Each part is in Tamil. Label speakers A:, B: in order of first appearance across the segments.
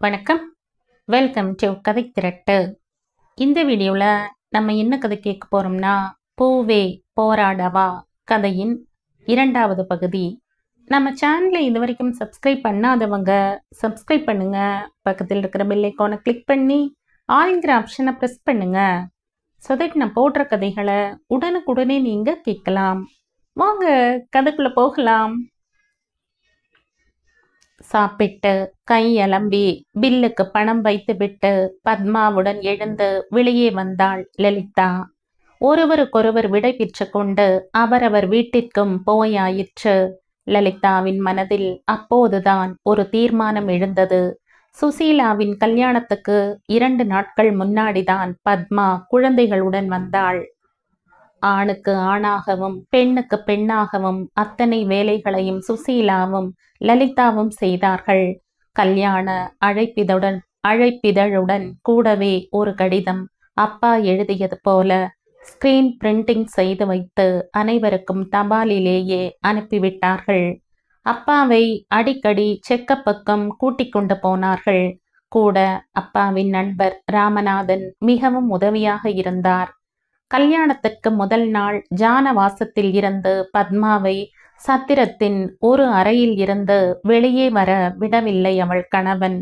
A: வணக்கம். வெல்கம் டு கதை திரட்டு. இந்த வீடியோவில் நம்ம என்ன கதை கேட்க போகிறோம்னா, பூவே போராடவா கதையின் 2வது பகுதி. நம்ம சேனலை இது வரைக்கும் சப்ஸ்கிரைப் பண்ணாதவங்க சப்ஸ்கிரைப் பண்ணுங்க. பக்கத்தில் இருக்கிற பெல் ஐக்கானை கிளிக் பண்ணி ஆல்ங்கிற ஆப்ஷனை ப்ரெஸ் பண்ணுங்க. ஸோ தட் நான் போடுற கதைகளை உடனுக்குடனே நீங்கள் கேட்கலாம். வாங்க கதைக்குள்ளே போகலாம். சாப்பிட்டு கை அலம்பி பில்லுக்கு பணம் வைத்துவிட்டு பத்மாவுடன் எழுந்து வெளியே வந்தாள் லலிதா. ஒருவருக்கொருவர் விடை பெற்று கொண்டு அவரவர் வீட்டிற்கும் போயாயிற்று. லலிதாவின் மனதில் அப்போதுதான் ஒரு தீர்மானம் எழுந்தது. சுசீலாவின் கல்யாணத்துக்கு 2 நாட்கள் முன்னாடிதான் பத்மா குழந்தைகளுடன் வந்தாள். ஆணுக்கு ஆணாகவும் பெண்ணுக்கு பெண்ணாகவும் அத்தனை வேலைகளையும் சுசீலாவும் லலிதாவும் செய்தார்கள். கல்யாண அழைப்பிதழுடன் கூடவே ஒரு கடிதம் அப்பா எழுதியது போல ஸ்கிரீன் பிரிண்டிங் செய்து வைத்து அனைவருக்கும் தபாலிலேயே அனுப்பிவிட்டார்கள். அப்பாவை அடிக்கடி செக்கப்பக்கம் கூட்டிக் கொண்டு போனார்கள். கூட அப்பாவின் நண்பர் ராமநாதன் மிகவும் உதவியாக இருந்தார். கல்யாணத்திற்கு முதல் நாள் ஜானவாசத்தில் இருந்து பத்மாவை சத்திரத்தின் ஒரு அறையில் இருந்து வெளியே வர விடவில்லை அவள் கணவன்.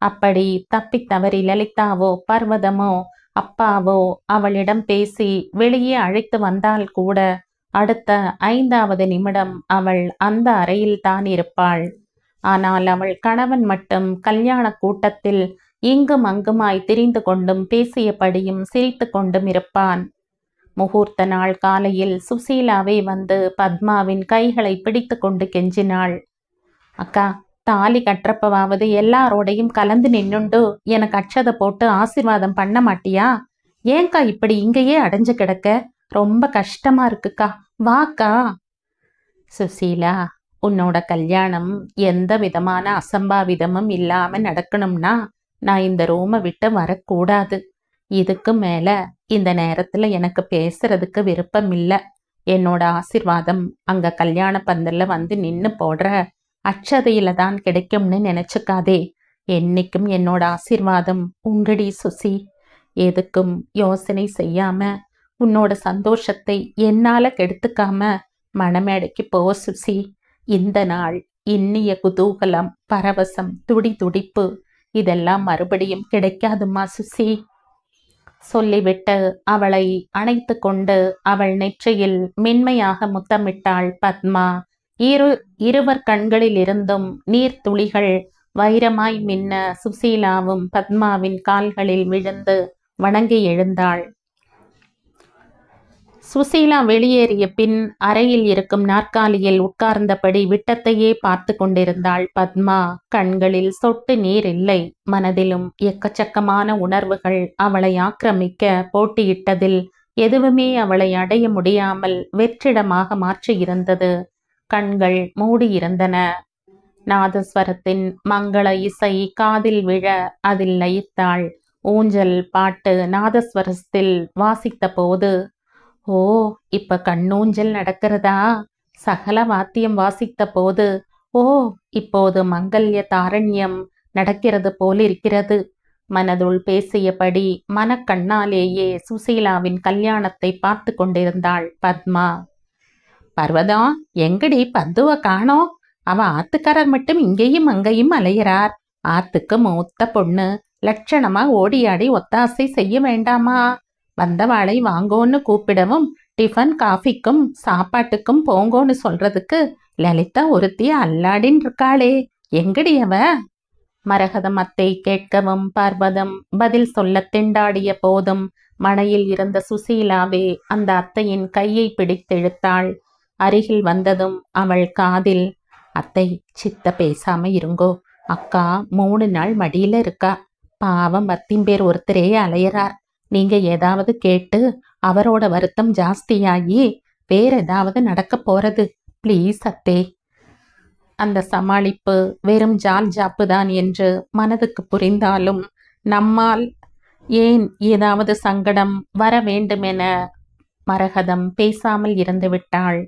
A: அப்படி தப்பித்தவறி லலிதாவோ பர்வதமோ அப்பாவோ அவளிடம் பேசி வெளியே அழைத்து வந்தால் கூட அடுத்த 5வது நிமிடம் அவள் அந்த அறையில் தான் இருப்பாள். ஆனால் அவள் கணவன் மட்டும் கல்யாண கூட்டத்தில் இங்கும் அங்குமாய் திரிந்து கொண்டும் பேசியபடியும் சிரித்து கொண்டும் இருப்பான். முகூர்த்த நாள் காலையில் சுசீலாவே வந்து பத்மாவின் கைகளை பிடித்து கொண்டு கெஞ்சினாள். அக்கா, தாலி கட்டுறப்பவாவது எல்லாரோடையும் கலந்து நின்னுண்டு எனக்கு அட்சதை போட்டு ஆசீர்வாதம் பண்ண மாட்டியா? ஏன்கா இப்படி இங்கேயே அடைஞ்சு கிடக்க? ரொம்ப கஷ்டமா இருக்குக்கா, வாக்கா. சுசீலா, உன்னோட கல்யாணம் எந்த விதமான அசம்பாவிதமும் இல்லாம நடக்கணும்னா நான் இந்த ரூமை விட்டு வரக்கூடாது. இதுக்கு மேல இந்த நேரத்துல எனக்கு பேசுறதுக்கு விருப்பம் இல்லை. என்னோட ஆசீர்வாதம் அங்க கல்யாண பந்தல்ல வந்து நின்னு போடுற அட்சதையில தான் கிடைக்கும்னு நினைச்சுக்காதே. என்னைக்கும் என்னோட ஆசீர்வாதம் உங்கடி சுசி. எதுக்கும் யோசனை செய்யாம உன்னோட சந்தோஷத்தை என்னால கெடுத்துக்காம மணமேடைக்கு போ சுசி. இந்த நாள் இன்னிய குதூகலம், பரவசம், துடிப்பு இதெல்லாம் மறுபடியும் கிடைக்காதுமா சுசி. சொல்லிவிட்டு அவளை அணைத்து கொண்டு அவள் நெற்றியில் மென்மையாக முத்தமிட்டாள் பத்மா. இருவர் கண்களில் இருந்தும் நீர்த்துளிகள் வைரமாய் மின்ன சுசீலாவும் பத்மாவின் கால்களில் விழுந்து வணங்கி எழுந்தாள். சுசீலா வெளியேறிய பின் அறையில் இருக்கும் நாற்காலியில் உட்கார்ந்தபடி விட்டத்தையே பார்த்து கொண்டிருந்தாள் பத்மா. கண்களில் சொட்டு நீர் இல்லை. மனதிலும் எக்கச்சக்கமான உணர்வுகள் அவளை ஆக்கிரமிக்க போட்டியிட்டதில் எதுவுமே அவளை அடைய முடியாமல் வெற்றிடமாக மாற்றியிருந்தது. கண்கள் மூடியிருந்தன. நாதஸ்வரத்தின் மங்கள இசை காதில் விழ அதில் லயித்தாள். ஊஞ்சல் பாட்டு நாதஸ்வரத்தில் வாசித்த போது, ஓ, இப்ப கண்ணூஞ்சல் நடக்கிறதா? சகல வாத்தியம் வாசித்த போது, ஓ, இப்போது மங்கல்ய தாரண்யம் நடக்கிறது போலிருக்கிறது. மனதுள் பேசியபடி மனக்கண்ணாலேயே சுசீலாவின் கல்யாணத்தை பார்த்து கொண்டிருந்தாள் பத்மா. பர்வதம், எங்கடி பத்துவ காணோம்? அவ ஆத்துக்காரர் மட்டும் இங்கேயும் அங்கேயும் அலையிறார். ஆத்துக்கு மூத்த பொண்ணு லட்சணமா ஓடியாடி ஒத்தாசை செய்ய வேண்டாமா? வந்தவாளை வாங்கோன்னு கூப்பிடவும் டிஃபன் காஃபிக்கும் சாப்பாட்டுக்கும் போங்கோன்னு சொல்றதுக்கு லலிதா ஒருத்திய அல்லாடின் இருக்காளே, எங்கடி அவ? மரகதம் அத்தை கேட்கவும் பர்வதம் பதில் சொல்ல திண்டாடிய போதும் மனையில் இருந்த சுசீலாவே அந்த அத்தையின் கையை பிடித்தெழுத்தாள். அருகில் வந்ததும் அவள் காதில், அத்தை, சித்த பேசாம இருங்கோ. அக்கா 3 நாள் மடியில இருக்கா. பாவம் அத்திம்பேர் ஒருத்தரே அலையறார். நீங்க ஏதாவது கேட்டு அவரோட வருத்தம் ஜாஸ்தியாகி வேற ஏதாவது நடக்க போறது. ப்ளீஸ் அத்தே. அந்த சமாளிப்பு வெறும் ஜால் ஜாப்பு தான் என்று மனதுக்கு புரிந்தாலும் நம்மால் ஏன் ஏதாவது சங்கடம் வர வேண்டுமென மரகதம் பேசாமல் இருந்து விட்டாள்.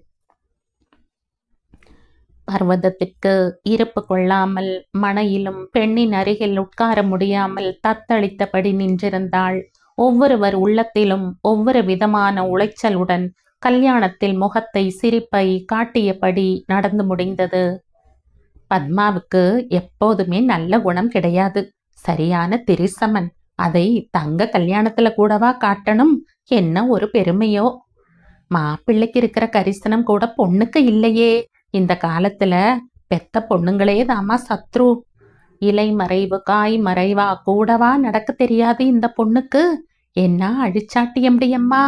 A: பர்வதத்திற்கு இருப்பு கொள்ளாமல் மனையிலும் பெண்ணின் அருகில் உட்கார முடியாமல் தத்தளித்தபடி நின்றிருந்தாள். ஒவ்வொருவர் உள்ளத்திலும் ஒவ்வொரு விதமான உளைச்சலுடன் கல்யாணத்தில் முகத்தை சிரிப்பை காட்டியபடி நடந்து முடிந்தது. பத்மாவுக்கு எப்போதுமே நல்ல குணம் கிடையாது. சரியான திரிசமன். அதை தங்க கல்யாணத்துல கூடவா காட்டணும்? என்ன ஒரு பெருமையோ! மாப்பிள்ளைக்கு இருக்கிற கரிசனம் கூட பொண்ணுக்கு இல்லையே. இந்த காலத்துல பெத்த பொண்ணுங்களே தாமா சத்ரு. இலை மறைவு காய் மறைவா கூடவா நடக்க தெரியாது இந்த பொண்ணுக்கு? என்ன அழிச்சாட்டியம்டியம்மா!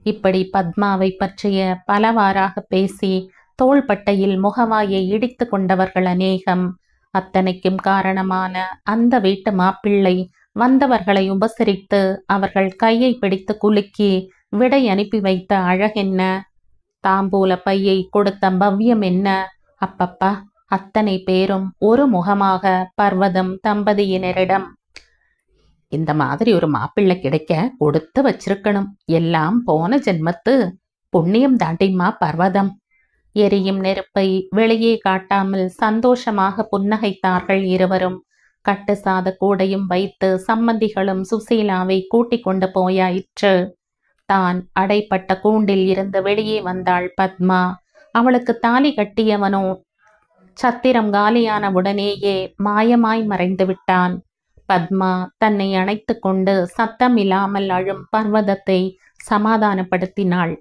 A: இப்படி பத்மாவை பற்றிய பலவாறாக பேசி தோள்பட்டையில் முகவாயை இடித்து கொண்டவர்கள் அநேகம். அத்தனைக்கும் காரணமான அந்த வீட்டு மாப்பிள்ளை வந்தவர்களை உபசரித்து அவர்கள் கையை பிடித்து குலுக்கி விடை அனுப்பி வைத்த அழகென்ன! தாம்பூல பையை கொடுத்த பவ்யம் என்ன! அப்பப்பா, அத்தனை பேரும் ஒரு முகமாக பர்வதம் தம்பதியினரிடம், இந்த மாதிரி ஒரு மாப்பிள்ளை கிடைக்க கொடுத்து வச்சிருக்கணும். எல்லாம் போன ஜென்மத்து புண்ணியம் தாண்டிம்மா பர்வதம். எரியும் நெருப்பை வெளியே காட்டாமல் சந்தோஷமாக புன்னகைத்தார்கள் இருவரும். கட்டு சாத கூடையும் வைத்து சம்மந்திகளும் சுசீலாவை கூட்டிக் கொண்டு போயாயிற்று. தான் அடைப்பட்ட கூண்டில் இருந்து வெளியே வந்தாள் பத்மா. அவளுக்கு தாலி கட்டியவனோ சத்திரம் காலியான உடனேயே மாயமாய் மறைந்து விட்டான். பத்மா தன்னை அணைத்து கொண்டு சத்தமில்லாமல் அழும் பர்வதத்தை சமாதானப்படுத்தினாள்.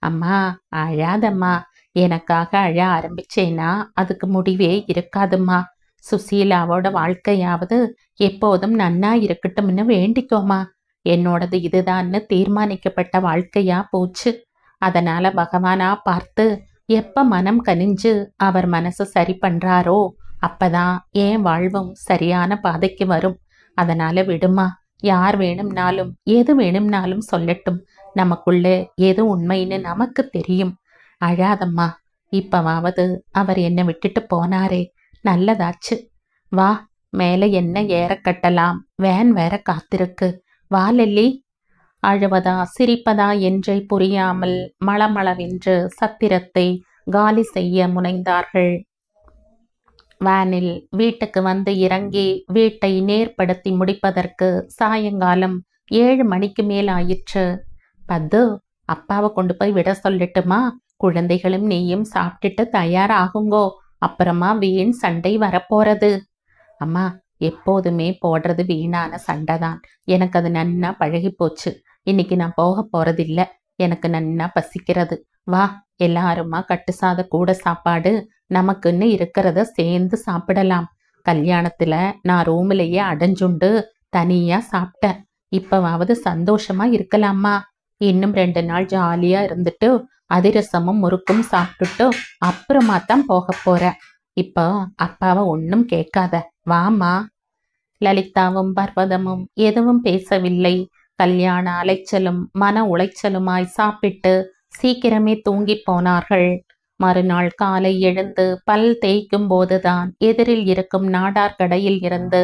A: அம்மா, அழாதம்மா. எனக்காக அழ ஆரம்பிச்சேனா அதுக்கு முடிவே இருக்காதும்மா. சுசீலாவோட வாழ்க்கையாவது எப்போதும் நன்னா இருக்கட்டும்னு வேண்டிக்கோமா. என்னோடது இதுதான்னு தீர்மானிக்கப்பட்ட வாழ்க்கையா போச்சு. அதனால பகவானா பார்த்து எப்ப மனம் கனிஞ்சு அவர் மனசு சரி பண்றாரோ அப்பதான் என் வாழ்வும் சரியான பாதைக்கு வரும். அதனால விடுமா. யார் வேணும்னாலும் எது வேணும்னாலும் சொல்லட்டும். நமக்குள்ள எது உண்மைன்னு நமக்கு தெரியும். அழாதம்மா. இப்பவாவது அவர் என்னை விட்டுட்டு போனாரே, நல்லதாச்சு. வா, மேலே என்ன ஏற கட்டலாம். வேன் வேற காத்திருக்கு. வா லெல்லி. அழுவதா சிரிப்பதா என்றே புரியாமல் மளமளவென்று சத்திரத்தை காலி செய்ய முனைந்தார்கள். வேனில் வீட்டுக்கு வந்து இறங்கி வீட்டை நேர்படுத்தி முடிப்பதற்கு சாயங்காலம் 7 மணிக்கு மேல் ஆயிற்று. பத்து, அப்பாவை கொண்டு போய் விட சொல்லட்டுமா? குழந்தைகளும் நீயும் சாப்பிட்டுட்டு தயாராகுங்கோ. அப்புறமா வீண் சண்டை வரப்போறது. அம்மா, எப்போதுமே போடுறது வீணான சண்டை தான். எனக்கு அது நன்னா பழகி போச்சு. இன்னைக்கு நான் போக போறதில்ல. எனக்கு நன்னா பசிக்கிறது. வா, எல்லாருமா கட்டுசாத கூட சாப்பாடு நமக்குன்னு இருக்கிறத சேர்ந்து சாப்பிடலாம். கல்யாணத்துல நான் ரூம்லயே அடைஞ்சுண்டு தனியா சாப்பிட்டேன். இப்பவாவது சந்தோஷமா இருக்கலாமா? இன்னும் 2 நாள் ஜாலியா இருந்துட்டு அதிரசமும் முறுக்கும் சாப்பிட்டுட்டு அப்புறமா தான் போக போறேன். இப்போ அப்பாவை ஒன்னும் கேட்காத. வாமா. லலிதாவும் பர்வதமும் எதுவும் பேசவில்லை. கல்யாண அலைச்சலும் மன உளைச்சலுமாய் சாப்பிட்டு சீக்கிரமே தூங்கி போனார்கள். மறுநாள் காலை எழுந்து பல் தேய்க்கும் போதுதான் எதிரில் இருக்கும் நாடார் கடையில் இருந்து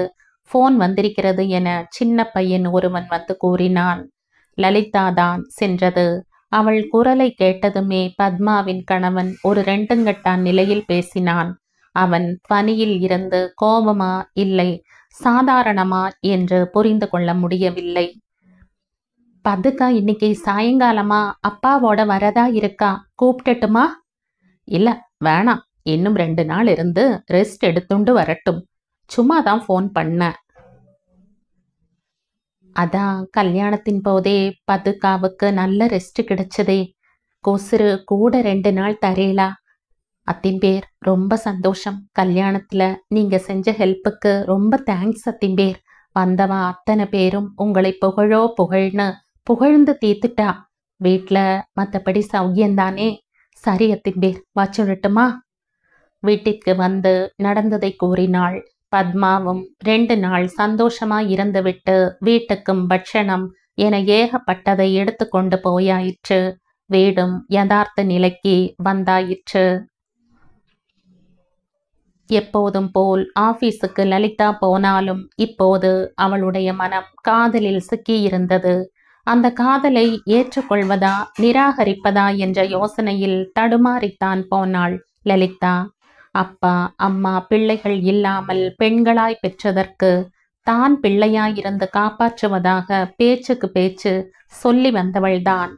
A: போன் வந்திருக்கிறது என சின்ன பையன் ஒருவன் வந்து கூறினான். லலிதா தான் சென்றது. அவள் குரலை கேட்டதுமே பத்மாவின் கணவன் ஒரு 2 கட்டான் நிலையில் பேசினான். அவன் பனியில் இருந்து கோபமா இல்லை சாதாரணமா என்று புரிந்து கொள்ள முடியவில்லை. பதுக்கா இன்னைக்கு சாயங்காலமா அப்பாவோட வரதா இருக்கா, கூப்பிட்டுட்டுமா? இல்ல, வேணாம். இன்னும் 2 நாள் இருந்து ரெஸ்ட் எடுத்துண்டு வரட்டும். சும்மாதான் போன் பண்ண. அதான் கல்யாணத்தின் போதே பதுக்காவுக்கு நல்ல ரெஸ்ட் கிடைச்சதே. கொசுறு கூட 2 நாள் தரேலா. அத்திம்பேர், ரொம்ப சந்தோஷம். கல்யாணத்துல நீங்க செஞ்ச ஹெல்ப்புக்கு ரொம்ப தேங்க்ஸ் அத்திம்பேர். வந்தவா அத்தனை பேரும் உங்களை புகழோ புகழ்னு புகழ்ந்து தீத்துட்டா. வீட்ல மற்றபடி சௌக்கியந்தானே? சரி அத்திம்பேர், வச்சுடட்டுமா? வீட்டிற்கு வந்து நடந்ததை கூறினாள். பத்மாவும் 2 நாள் சந்தோஷமாய் இருந்துவிட்டு வீட்டுக்கும் பட்சணம் என ஏகப்பட்டதை எடுத்து கொண்டு போயாயிற்று. வீடும் யதார்த்த நிலைக்கு வந்தாயிற்று. எப்போதும் போல் ஆபீஸுக்கு லலிதா போனாலும் இப்போது அவளுடைய மனம் காதலில் சிக்கியிருந்தது. அந்த காதலை ஏற்றுக்கொள்வதா நிராகரிப்பதா என்ற யோசனையில் தடுமாறித்தான் போனாள் லலிதா. அப்பா அம்மா பிள்ளைகள் இல்லாமல் பெண்களாய் பெற்றதற்கு தான் பிள்ளையாயிருந்து காப்பாற்றுவதாக பேச்சுக்கு பேச்சு சொல்லி வந்தவள்தான்.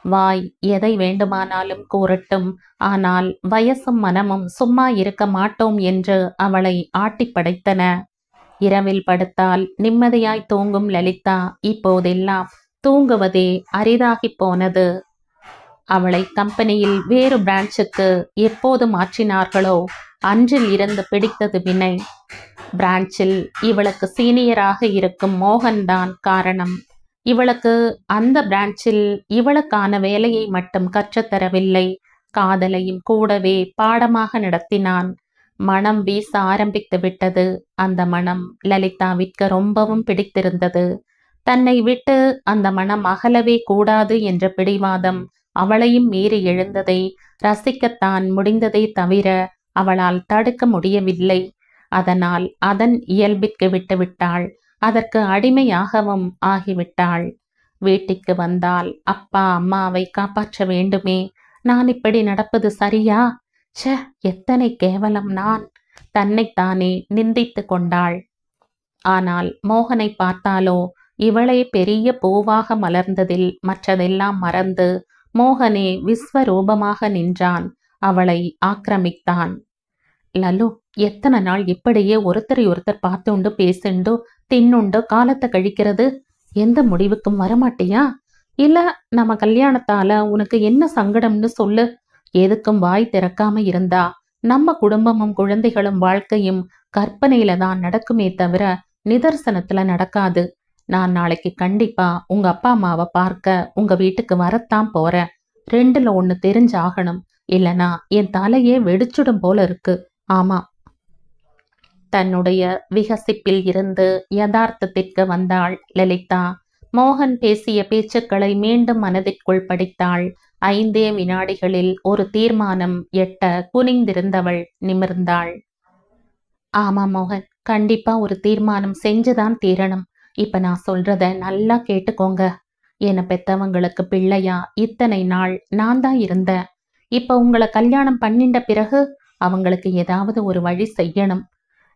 A: வாய் எதை வேண்டுமானாலும் கூறட்டும், ஆனால் வயசும் மனமும் சும்மா இருக்க மாட்டோம் என்று அவளை ஆட்டிப் படைத்தன. இரவில் படுத்தால் நிம்மதியாய் தூங்கும் லலிதா இப்போதெல்லாம் தூங்குவதே அரிதாகிப் போனது. அவளை கம்பெனியில் வேறு பிரான்ச்சுக்கு எப்போது மாற்றினார்களோ அன்றில் இருந்து பிடித்தது வினை. பிரான்ச்சில் இவளுக்கு சீனியராக இருக்கும் மோகன்தான் காரணம். இவளுக்கு அந்த பிரான்ச்சில் இவளுக்கான வேலையை மட்டும் கற்றுத்தரவில்லை, காதலையும் கூடவே பாடமாக நடத்தினான். மனம் வீச ஆரம்பித்து விட்டது. அந்த மனம் லலிதாவிற்கு ரொம்பவும் பிடித்திருந்தது. தன்னை விட்டு அந்த மனம் அகலவே கூடாது என்ற பிடிவாதம் அவளையும் மீறி எழுந்ததை ரசிக்கத்தான் முடிந்ததே தவிர அவளால் தடுக்க முடியவில்லை. அதனால் அதன் இயல்பிற்கு விட்டுவிட்டாள். அதற்கு அடிமையாகவும் ஆகிவிட்டாள். வீட்டுக்கு வந்தால் அப்பா அம்மாவை காப்பாற்ற வேண்டுமே, நான் இப்படி நடப்பது சரியா? ச்சே, எத்தனை கேவலம் நான்! தன்னைத்தானே நிந்தித்து கொண்டாள். ஆனால் மோகனை பார்த்தாலோ இவளே பெரிய பூவாக மலர்ந்ததில் மற்றதெல்லாம் மறந்து மோகனே விஸ்வரூபமாக நின்றான். அவளை ஆக்கிரமித்தான். லல்லு, எத்தனை நாள் இப்படியே ஒருத்தரை ஒருத்தர் பார்த்துண்டு பேசிண்டு தின்னுண்டு காலத்தை கழிக்கிறது? எந்த முடிவுக்கும் வரமாட்டியா? இல்ல நம்ம கல்யாணத்தால உனக்கு என்ன சங்கடம்னு சொல்லு. எதுக்கும் வாய் திறக்காம இருந்தா நம்ம குடும்பமும் குழந்தைகளும் வாழ்க்கையும் கற்பனையில தான் நடக்குமே தவிர நிதர்சனத்துல நடக்காது. நான் நாளைக்கு கண்டிப்பா உங்க அப்பா அம்மாவை பார்க்க உங்க வீட்டுக்கு வரத்தான் போறேன். ரெண்டுல ஒண்ணு தெரிஞ்சாகணும், இல்லனா என் தலையே வெடிச்சுடும் போல இருக்கு. ஆமா. தன்னுடைய விகசிப்பில் இருந்து யதார்த்தத்திற்கு வந்தாள் லலிதா. மோகன் பேசிய பேச்சுக்களை மீண்டும் மனதிற்குள் படித்தாள். 5 வினாடிகளில் ஒரு தீர்மானம் எட்ட குனிந்திருந்தவள் நிமிர்ந்தாள். ஆமா மோகன், கண்டிப்பா ஒரு தீர்மானம் செஞ்சுதான் தீரணும். இப்ப நான் சொல்றத நல்லா கேட்டுக்கோங்க. என்னை பெத்தவங்களுக்கு பிள்ளையா இத்தனை நாள் நான் தான் இருந்தேன். இப்ப உங்களை கல்யாணம் பண்ணிட்ட பிறகு அவங்களுக்கு ஏதாவது ஒரு வழி செய்யணும்.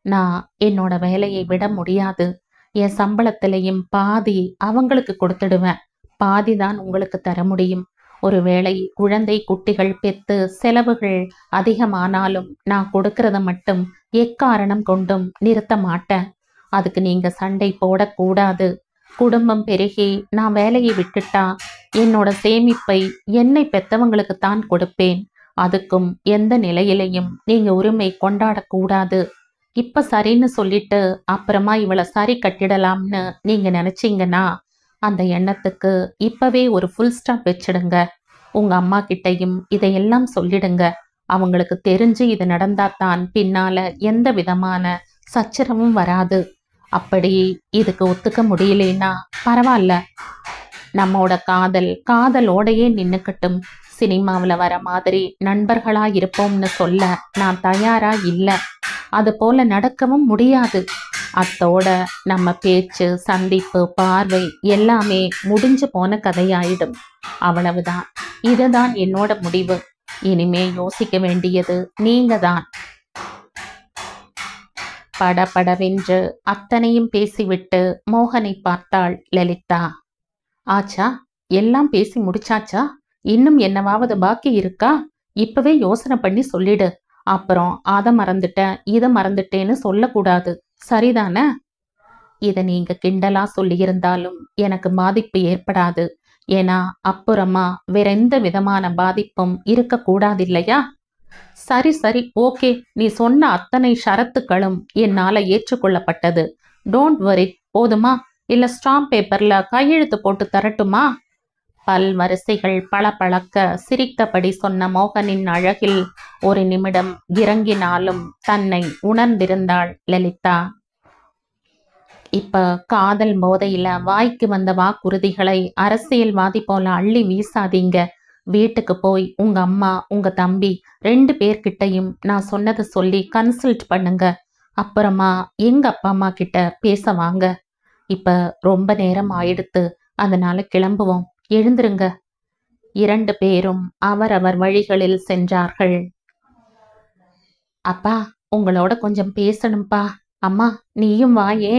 A: நான் என்னோட வேலையை விட முடியாது. என் சம்பளத்திலையும் பாதி அவங்களுக்கு கொடுத்துடுவேன். பாதி தான் உங்களுக்கு தர முடியும். ஒருவேளை குழந்தை குட்டிகள் பெத்து செலவுகள் அதிகமானாலும் நான் கொடுக்கறத மட்டும் எக்காரணம் கொண்டும் நிறுத்த மாட்டேன். அதுக்கு நீங்க சண்டை போடக்கூடாது. குடும்பம் பெருகி நான் வேலையை விட்டுட்டா என்னோட சேமிப்பை என்னை பெத்தவங்களுக்கு தான் கொடுப்பேன். அதுக்கும் எந்த நிலையிலையும் நீங்க உரிமை கொண்டாடக்கூடாது. இப்ப சரின்னு சொல்லிட்டு அப்புறமா இவளை சரி கட்டிடலாம்னு நீங்க நினைச்சீங்கன்னா அந்த எண்ணத்துக்கு இப்பவே ஒரு ஃபுல் ஸ்டாப் வச்சிடுங்க. உங்க அம்மா கிட்டையும் இதையெல்லாம் சொல்லிடுங்க. அவங்களுக்கு தெரிஞ்சு இது நடந்தாதான் பின்னால எந்த விதமான சச்சரவும் வராது. அப்படி இதுக்கு ஒத்துக்க முடியலன்னா பரவாயில்ல, நம்மோட காதலோடையே நின்னுக்கட்டும். சினிமாவில் வர மாதிரி நண்பர்களா இருப்போம்னு சொல்ல நான் தயாரா இல்லை. அது போல நடக்கவும் முடியாது. அத்தோட நம்ம பேச்சு, சந்திப்பு, பார்வை எல்லாமே முடிஞ்சு போன கதையாயிடும். அவ்வளவுதான். இதுதான் என்னோட முடிவு. இனிமே யோசிக்க வேண்டியது நீங்க தான். படபடவென்று அத்தனையும் பேசிவிட்டு மோகனை பார்த்தாள் லலிதா. ஆச்சா, எல்லாம் பேசி முடிச்சாச்சா? இன்னும் என்னவாவது பாக்கி இருக்கா? இப்பவே யோசனை பண்ணி சொல்லிடு. அப்புறம் அதை மறந்துட்டேன் இதை மறந்துட்டேன்னு சொல்லக்கூடாது, சரிதானே? இதை நீங்க கிண்டலா சொல்லியிருந்தாலும் எனக்கு பாதிப்பு ஏற்படாது. ஏன்னா அப்புறமா வேற எந்த விதமான பாதிப்பும் இருக்கக்கூடாது இல்லையா? சரி சரி, ஓகே. நீ சொன்ன அத்தனை ஷரத்துக்களும் என்னால ஏற்றுக்கொள்ளப்பட்டது. Don't worry. போதுமா? இல்ல ஸ்டாம்ப் பேப்பர்ல கையெழுத்து போட்டு தரட்டுமா? பல் வரிசைகள் பளபளக்க சிரித்தபடி சொன்ன மோகனின் அழகில் ஒரு நிமிடம் இறங்கினாலும் தன்னை உணர்ந்திருந்தாள் லலிதா. இப்ப காதல் போதையில வாய்க்கு வந்த வாக்குறுதிகளை அரசியல்வாதி போல அள்ளி வீசாதீங்க. வீட்டுக்கு போய் உங்க அம்மா உங்க தம்பி 2 பேர்கிட்டையும் நான் சொன்னதை சொல்லி கன்சல்ட் பண்ணுங்க. அப்புறமா எங்க அப்பா அம்மா கிட்ட பேச வாங்க. இப்ப ரொம்ப நேரம் ஆயிடுத்து, அதனால கிளம்புவோம். எழுந்திருங்க. 2 பேரும் அவரவர் வழிகளில் சென்றார்கள். அப்பா, உங்களோட கொஞ்சம் பேசணும்ப்பா. அம்மா, நீயும் வாயே.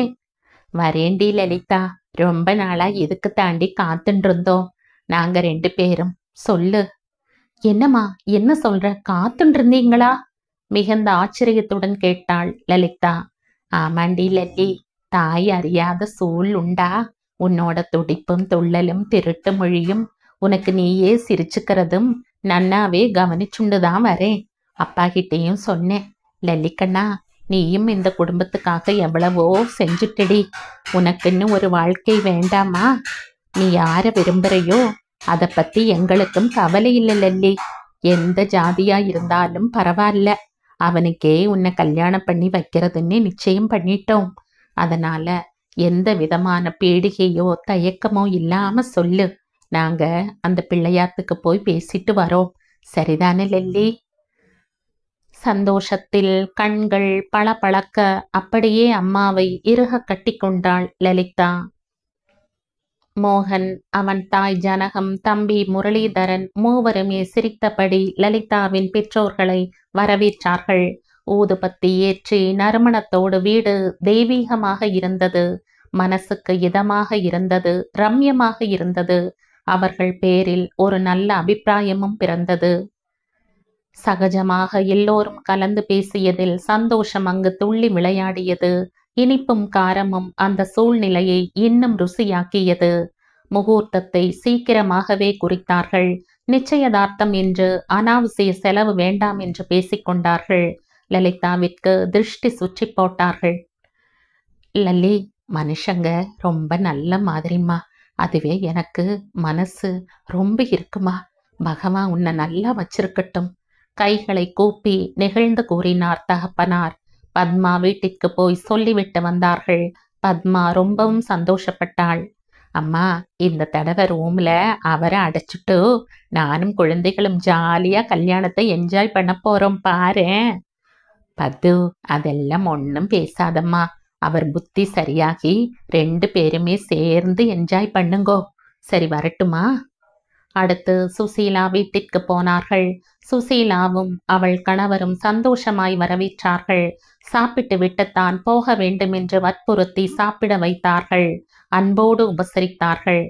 A: வரேண்டி லலிதா, ரொம்ப நாளா இதுக்கு தாண்டி காத்துட்டு இருந்தோம் நாங்க 2 பேரும். சொல்லு. என்னம்மா, என்ன சொல்ற? காத்துட்டு இருந்தீங்களா? மிகுந்த ஆச்சரியத்துடன் கேட்டாள் லலிதா. ஆமாண்டி லல்லி, தாய் அறியாத சூழ் உண்டா? உன்னோட துடிப்பும் துள்ளலும் திருட்டு மொழியும் உனக்கு நீயே சிரிச்சுக்கிறதும் நன்னாவே கவனிச்சுண்டுதான் வரேன். அப்பா கிட்டேயும் சொன்னேன். லல்லிக்கண்ணா, நீயும் இந்த குடும்பத்துக்காக எவ்வளவோ செஞ்சுட்டடி. உனக்குன்னு ஒரு வாழ்க்கை வேண்டாமா? நீ யார விரும்புறையோ அதை பத்தி எங்களுக்கும் கவலை இல்லை லல்லி. எந்த ஜாதியா இருந்தாலும் பரவாயில்ல, அவனுக்கே உன்னை கல்யாணம் பண்ணி வைக்கிறதுன்னு நிச்சயம் பண்ணிட்டோம். அதனால எந்த விதமான பீடிகையோ தயக்கமோ இல்லாம சொல்லு. நாங்க அந்த பிள்ளையாத்துக்கு போய் பேசிட்டு வரோம். சரிதானே லல்லி? சந்தோஷத்தில் கண்கள் பளபளக்க அப்படியே அம்மாவை இறுக கட்டி கொண்டாள் லலிதா. மோகன், அவன் தாய் ஜனகம், தம்பி முரளிதரன் மூவருமே சிரித்தபடி லலிதாவின் பெற்றோர்களை வரவேற்றார்கள். ஊதுபத்தி ஏற்றி நறுமணத்தோடு வீடு தெய்வீகமாக இருந்தது. மனசுக்கு இதமாக இருந்தது, ரம்யமாக இருந்தது. அவர்கள் பேரில் ஒரு நல்ல அபிப்பிராயமும் பிறந்தது. சகஜமாக எல்லோரும் கலந்து பேசியதில் சந்தோஷம் அங்கு துள்ளி விளையாடியது. இனிப்பும் காரமும் அந்த சூழ்நிலையை இன்னும் ருசியாக்கியது. முகூர்த்தத்தை சீக்கிரமாகவே குறித்தார்கள். நிச்சயதார்த்தம் என்று அனாவசிய செலவு வேண்டாம் என்று பேசிக்கொண்டார்கள். லலிதாவிற்கு திருஷ்டி சுற்றி போட்டார்கள். லல்லி, மனுஷங்க ரொம்ப நல்ல மாதிரிம்மா. அதுவே எனக்கு மனசு ரொம்ப இருக்குமா. பகவான் உன்னை நல்லா வச்சிருக்கட்டும். கைகளை கூப்பி நெகிழ்ந்து கூறினார் தகப்பனார். பத்மா வீட்டிற்கு போய் சொல்லிவிட்டு வந்தார்கள். பத்மா ரொம்பவும் சந்தோஷப்பட்டாள். அம்மா, இந்த தடவை ரூம்ல அவரை அடைச்சிட்டு நானும் குழந்தைகளும் ஜாலியா கல்யாணத்தை என்ஜாய் பண்ண போறோம் பாரேன். பத்து, அதெல்லாம் ஒன்றும் பேசாதம்மா. அவர் புத்தி சரியாகி 2 பேருமே சேர்ந்து என்ஜாய் பண்ணுங்கோ. சரி, வரட்டுமா? அடுத்து சுசீலா வீட்டிற்கு போனார்கள். சுசீலாவும் அவள் கணவரும் சந்தோஷமாய் வரவேற்றார்கள். சாப்பிட்டு விட்டுத்தான் போக வேண்டும் என்று வற்புறுத்தி சாப்பிட வைத்தார்கள். அன்போடு உபசரித்தார்கள்.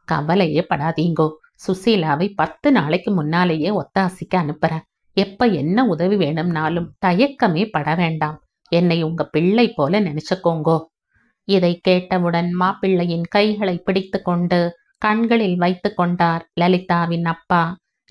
A: கவலையே படாதீங்கோ, சுசீலாவை 10 நாளைக்கு முன்னாலேயே ஒத்தாசிக்க அனுப்புறேன். எப்ப என்ன உதவி வேணும்னாலும் தயக்கமே பட வேண்டாம். என்னை உங்க பிள்ளை போல நினைச்சுக்கோங்கோ. இதை கேட்டவுடன் மாப்பிள்ளையின் கைகளை பிடித்து கொண்டு கண்களில் வைத்து கொண்டார் லலிதாவின் அப்பா.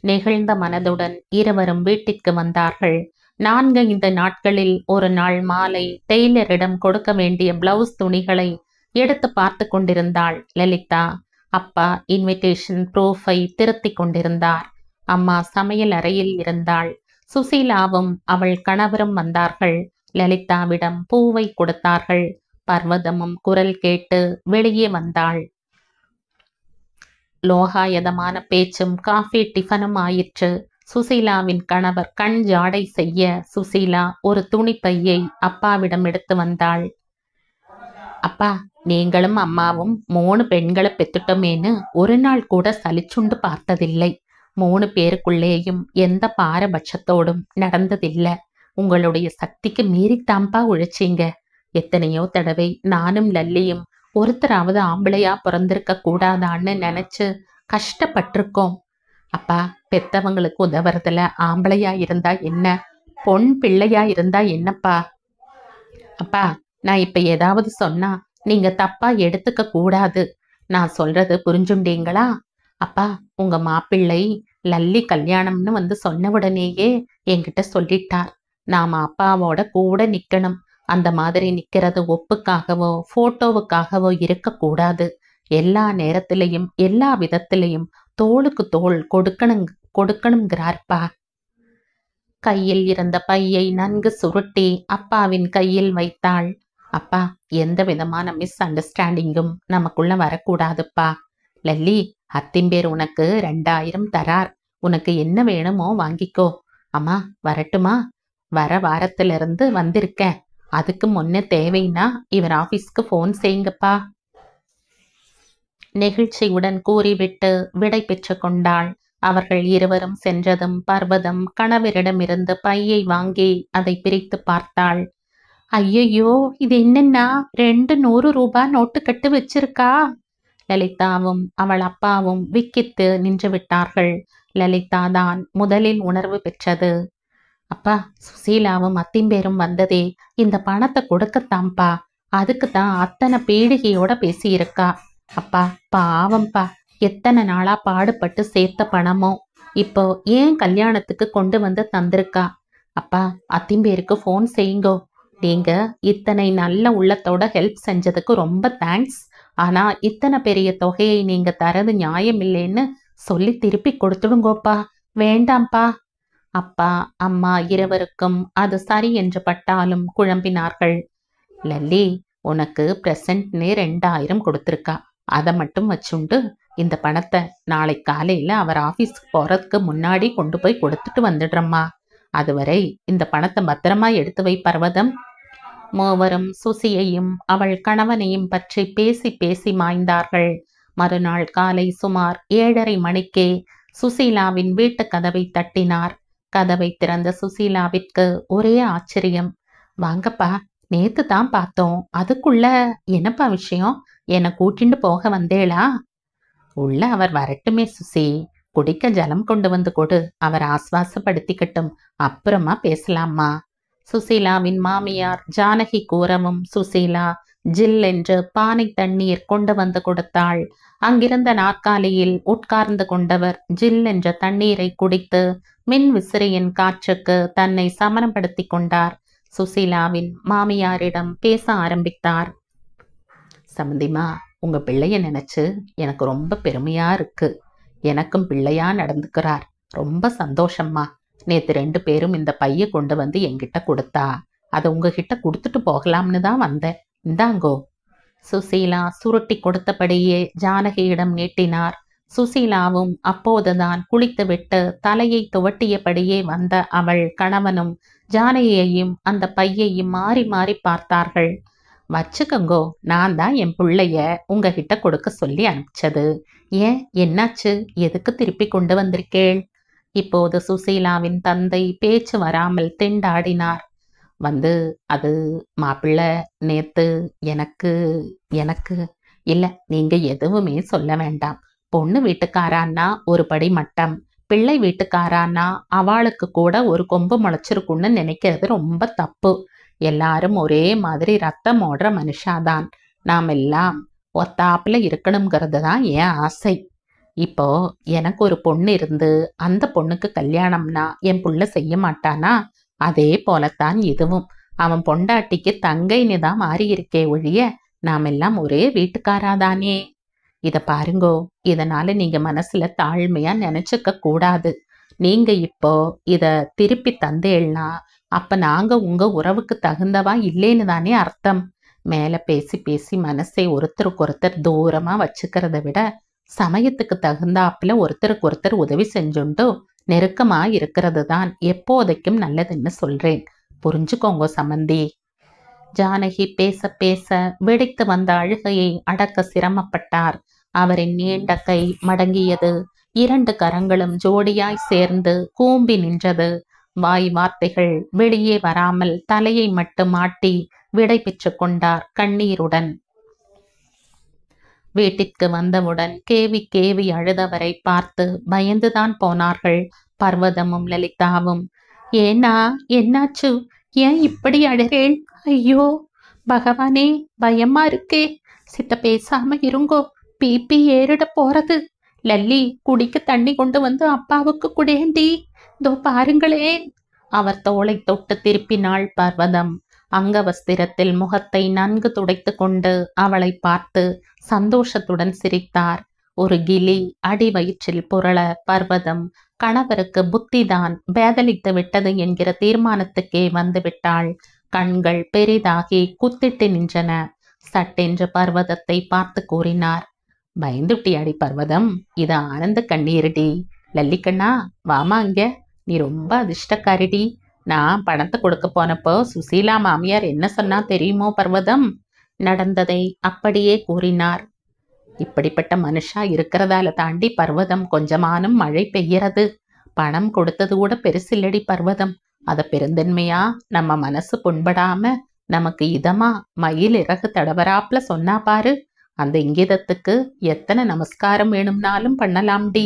A: நெகிழ்ந்த மனதுடன் இருவரும் வீட்டிற்கு வந்தார்கள். 4-5 நாட்களில் ஒரு நாள் மாலை டெய்லரிடம் கொடுக்க வேண்டிய பிளவுஸ் துணிகளை எடுத்து பார்த்து கொண்டிருந்தாள் லலிதா. அப்பா இன்விடேஷன் ப்ரூஃபை திருத்தி கொண்டிருந்தார். அம்மா சமையல் அறையில் இருந்தாள். சுசீலாவும் அவள் கணவரும் வந்தார்கள். லலிதாவிடம் பூவை கொடுத்தார்கள். பர்வதமும் குரல் கேட்டு வெளியே வந்தாள். லோகாயதமான பேச்சும் காஃபி டிஃபனும் ஆயிற்று. சுசீலாவின் கணவர் கண் ஜாடை செய்ய சுசீலா ஒரு துணிப்பையை அப்பாவிடம் எடுத்து வந்தாள். அப்பா, நீங்களும் அம்மாவும் 3 பெண்களை பெத்துட்டோமேனு ஒரு நாள் கூட சலிச்சுண்டு பார்த்ததில்லை. 3 பேருக்குள்ளேயும் எந்த பாரபட்சத்தோடும் நடந்ததில்லை. உங்களுடைய சக்திக்கு மீறித்தாம்பா உழைச்சிங்க. எத்தனையோ தடவை நானும் லல்லியும் ஒருத்தராவது ஆம்பளையா பிறந்திருக்க கூடாதான்னு நினைச்சு கஷ்டப்பட்டிருக்கோம். அப்பா, பெத்தவங்களுக்கு உதவுறதுல ஆம்பளையா இருந்தா என்ன, பொன் பிள்ளையா இருந்தா என்னப்பா? அப்பா, நான் இப்ப ஏதாவது சொன்னா நீங்க தப்பா எடுத்துக்க கூடாது. நான் சொல்றது புரிஞ்சுண்டீங்களா? அப்பா, உங்க மாப்பிள்ளை லல்லி கல்யாணம்னு வந்து சொன்ன உடனேயே என்கிட்ட சொல்லிட்டார். நாம அப்பாவோட கூட நிக்கணும். அந்த மாதிரி நிக்கிறது ஒப்புக்காகவோ போட்டோவுக்காகவோ இருக்கக்கூடாது. எல்லா நேரத்திலையும் எல்லா விதத்திலையும் தோளுக்கு தோள் கொடுக்கணுங்கிறார்ப்பா. கையில் இருந்த பையை நன்கு சுருட்டி அப்பாவின் கையில் வைத்தாள். அப்பா, எந்த விதமான மிஸ் அண்டர்ஸ்டாண்டிங்கும் நமக்குள்ள வரக்கூடாதுப்பா. லல்லி, அத்திம்பேர் உனக்கு 2000 தரார். உனக்கு என்ன வேணுமோ வாங்கிக்கோ. அம்மா, வரட்டுமா? வர வாரத்திலிருந்து வந்திருக்கேன். அதுக்கு முன்ன தேவைன்னா இவர் ஆபீஸ்க்கு போன் செய்யுங்கப்பா. நெகிழ்ச்சியுடன் கூறிவிட்டு விடை பெற்று கொண்டாள். அவர்கள் இருவரும் சென்றதும் பர்வதம் கணவரிடமிருந்து பையை வாங்கி அதை பிரித்து பார்த்தாள். ஐயையோ, இது என்னன்னா 200 ரூபாய் நோட்டு கட்டு வச்சிருக்கா? லலிதாவும் அவள் அப்பாவும் விக்கித்து நின்று விட்டார்கள். லலிதா தான் முதலில் உணர்வு பெற்றது. அப்பா, சுசீலாவும் அத்திம்பேரும் வந்ததே இந்த பணத்தை கொடுக்கத்தாம்பா. அதுக்கு தான் அத்தனை பீடிகையோட பேசியிருக்கா. அப்பா பாவம்பா, எத்தனை நாளா பாடுபட்டு சேர்த்த பணமோ இப்போ ஏன் கல்யாணத்துக்கு கொண்டு வந்து தந்திருக்கா. அப்பா, அத்திம்பேருக்கு ஃபோன் செய்யுங்கோ. நீங்க இத்தனை நல்ல உள்ளத்தோட ஹெல்ப் செஞ்சதுக்கு ரொம்ப தேங்க்ஸ். ஆனா இத்தனை பெரிய தொகையை நீங்க தரது நியாயம் இல்லைன்னு சொல்லி திருப்பி கொடுத்துடுங்கோப்பா. வேண்டாம்ப்பா. அப்பா அம்மா இருவருக்கும் அது சரி என்று பட்டாலும் குழம்பினார்கள். லல்லி, உனக்கு பிரசன்ட்னே 2000 கொடுத்துருக்கா. அதை மட்டும் வச்சுண்டு இந்த பணத்தை நாளை காலையில அவர் ஆபீஸ்க்கு போறதுக்கு முன்னாடி கொண்டு போய் கொடுத்துட்டு வந்துடுறம்மா. அதுவரை இந்த பணத்தை பத்திரமா எடுத்து வை பர்வதம். மூவரும் சுசியையும் அவள் கணவனையும் பற்றி பேசி பேசி மாய்ந்தார்கள். மறுநாள் காலை சுமார் 7:30 மணிக்கே சுசீலாவின் வீட்டு கதவை தட்டினார். கதவை திறந்த சுசீலாவிற்கு ஒரே ஆச்சரியம். வாங்கப்பா, நேத்து தான் பார்த்தோம், அதுக்குள்ள என்னப்பா விஷயம்? என்னை கூட்டிண்டு போக வந்தேளா? உள்ள அவர் வரட்டுமே சுசி, குடிக்க ஜலம் கொண்டு வந்து கொடு, அவர் ஆஸ்வாசப்படுத்திக்கட்டும், அப்புறமா பேசலாமா. சுசீலாவின் மாமியார் ஜானகி கூறவும் சுசீலா ஜில் என்று பானை தண்ணீர் கொண்டு வந்து கொடுத்தாள். அங்கிருந்த நாற்காலியில் உட்கார்ந்து கொண்டவர் ஜில் என்ற தண்ணீரை குடித்து மின் விசிறியின் காற்றுக்கு தன்னை சமனப்படுத்தி கொண்டார். சுசீலாவின் மாமியாரிடம் பேச ஆரம்பித்தார். சம்பந்திமா, உங்க பிள்ளைய நினைச்சு எனக்கு ரொம்ப பெருமையா இருக்கு. எனக்கும் பிள்ளையா நடந்துக்கிறார். ரொம்ப சந்தோஷம்மா. நேத்து 2 பேரும் இந்த பைய கொண்டு வந்து என்கிட்ட கொடுத்தா. அதை உங்ககிட்ட கொடுத்துட்டு போகலாம்னு தான் வந்தேன். இந்தாங்கோ. சுசீலா சுருட்டி கொடுத்தபடியே ஜானகியிடம் நீட்டினார். சுசீலாவும் அப்போதுதான் குளித்துவிட்டு தலையை துவட்டியபடியே வந்த அவள் கணவனும் ஜானகியையும் அந்த பையையும் மாறி மாறி பார்த்தார்கள். வச்சுக்கங்கோ, நான் தான் என் பிள்ளைய உங்ககிட்ட கொடுக்க சொல்லி அனுப்பிச்சது. ஏன், என்னாச்சு? எதுக்கு திருப்பி கொண்டு வந்திருக்கேள்? இப்போது சுசீலாவின் தந்தை பேச்சு வராமல் திண்டாடினார். அது மாப்பிள்ளை நேத்து எனக்கு எனக்கு இல்ல, நீங்க எதுவுமே சொல்ல வேண்டாம். பொண்ணு வீட்டுக்காரான்னா ஒரு படி மட்டம், பிள்ளை வீட்டுக்காரான்னா அவளுக்கு கூட ஒரு கொம்பு முளைச்சிருக்குன்னு நினைக்கிறது ரொம்ப தப்பு. எல்லாரும் ஒரே மாதிரி ரத்தம் ஓடுற மனுஷாதான். நாம் எல்லாம் ஒத்தாப்புல இருக்கணுங்கிறது தான் என் ஆசை. இப்போ எனக்கு ஒரு பொண்ணு இருந்து அந்த பொண்ணுக்கு கல்யாணம்னா என் புள்ள செய்ய மாட்டானா? அதே போலத்தான் இதுவும். அவன் பொண்டாட்டிக்கு தங்கைன்னு தான் மாறி இருக்கே ஒழிய நாம் எல்லாம் ஒரே வீட்டுக்காராதானே. இத பாருங்கோ, இதனால நீங்க மனசுல தாழ்மையா நினைச்சுக்க கூடாது. நீங்க இப்போ இத திருப்பி தந்தேள்னா அப்ப நாங்க உங்க உறவுக்கு தகுந்தவா இல்லேன்னு தானே அர்த்தம். மேல பேசி பேசி மனசை ஒருத்தருக்கு ஒருத்தர் தூரமா வச்சுக்கிறத விட சமயத்துக்கு தகுந்தாப்புல ஒருத்தருக்கு ஒருத்தர் உதவி செஞ்சுண்டு நெருக்கமா இருக்கிறது தான் எப்போதைக்கும் நல்லதுன்னு சொல்றேன். புரிஞ்சுக்கோங்க சம்பந்தி. ஜானகி பேச பேச வெடித்து வந்த அழுகையை அடக்க சிரமப்பட்டார். அவரின் நீண்ட கை மடங்கியது. 2 கரங்களும் ஜோடியாய் சேர்ந்து கூம்பி நின்றது. வாய் வார்த்தைகள் வெளியே வராமல் தலையை மட்டும் ஆட்டி விடை பெற்று கொண்டார் கண்ணீருடன். வீட்டிற்கு வந்தவுடன் கேவி கேவி அழுதவரை பார்த்து பயந்துதான் போனார்கள் பர்வதமும் லலிதாவும். ஏன்னா, என்னாச்சு? ஏன் இப்படி அழுறேள்? ஐயோ பகவானே, பயமா இருக்கே. சித்த பேசாம இருங்கோ, பிபி ஏறிட போறது. லல்லி, குடிக்க தண்ணி கொண்டு வந்து அப்பாவுக்கு குடேண்டி. தோ பாருங்களேன். அவர் தோளை தொட்டு திருப்பினாள் பர்வதம். அங்கவஸ்திரத்தில் முகத்தை நன்கு துடைத்து கொண்டு அவளை பார்த்து சந்தோஷத்துடன் சிரித்தார். ஒரு கிளி அடி வயிற்றில் புரள பர்வதம் கணவருக்கு புத்திதான் பேதலித்து விட்டது என்கிற தீர்மானத்துக்கே வந்து விட்டாள். கண்கள் பெரிதாகி குத்திட்டு நின்றன. சட்டென்று பர்வதத்தை பார்த்து கூறினார். பயந்துட்டியாடி பர்வதம்? இது ஆனந்த கண்ணீருடி. லல்லிக்கண்ணா, வாமா இங்க. நீ ரொம்ப அதிர்ஷ்டக்காரிடி. நான் பணத்தை கொடுக்க போனப்போ சுசீலா மாமியார் என்ன சொன்னா தெரியுமோ பர்வதம்? நடந்ததை அப்படியே கூறினார். இப்படிப்பட்ட மனுஷா இருக்கிறதால தாண்டி பர்வதம் கொஞ்சமானும் மழை பெய்யறது. பணம் கொடுத்தது கூட பெருசில்லடி பர்வதம். அத பெருந்தன்மையா நம்ம மனசு புண்படாம நமக்கு இதமா மயில் இறகு தடவராப்ல சொன்னா பாரு. அந்த இங்கிதத்துக்கு எத்தனை நமஸ்காரம் வேணும்னாலும் பண்ணலாம்டி.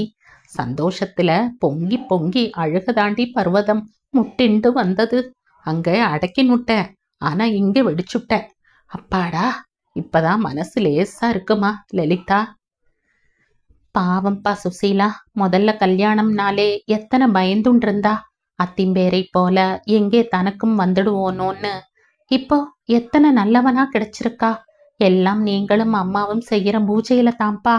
A: சந்தோஷத்துல பொங்கி பொங்கி அழுகதாண்டி பர்வதம் முட்டிண்டு வந்தது. அங்க அடக்கி முட்ட, ஆனா இங்க வெடிச்சுட்ட. அப்பாடா, இப்பதான் மனசு லேசா இருக்குமா லலிதா. பாவம்பா சுசீலா, முதல்ல கல்யாணம்னாலே எத்தனை பயந்துண்டு இருந்தா. அத்திம்பேரை போல எங்கே தனக்கும் வந்துடுவோனோன்னு. இப்போ எத்தனை நல்லவனா கிடைச்சிருக்கா. எல்லாம் நீங்களும் அம்மாவும் செய்யற பூஜையில தான்ப்பா.